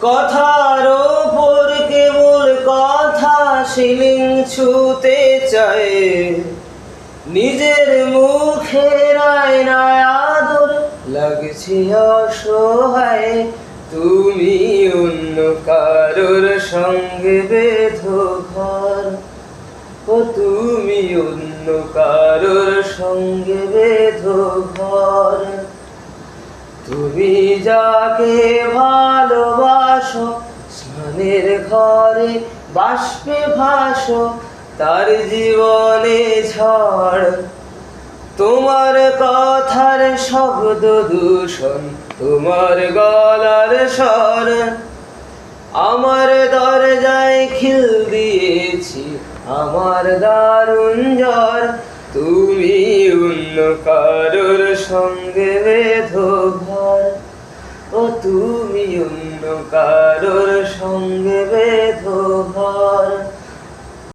কথার ওপর কেবল কথা শিলিং ছুতে চায়, নিজের মুখের আয়নায় আদর লাগছে অসহায়। তুমি অন্য কারোর সঙ্গে বেঁধো ঘর, ও তুমি অন্য কারোর সঙ্গে বেঁধো ঘর। তুমি যাকে ভালোবাসো স্নানের ঘরে বাষ্পে ভাসো, তার জীবনে ঝড়। তোমার কথার শব্দ দূষণ, তোমার গলার স্বর। আমার দরজায় খিল দিয়েছি আমার দারুণ জ্বর। তুমি অন্য কারোর সঙ্গে বেঁধো ঘর, ও তুমি অন্য কারোর সঙ্গে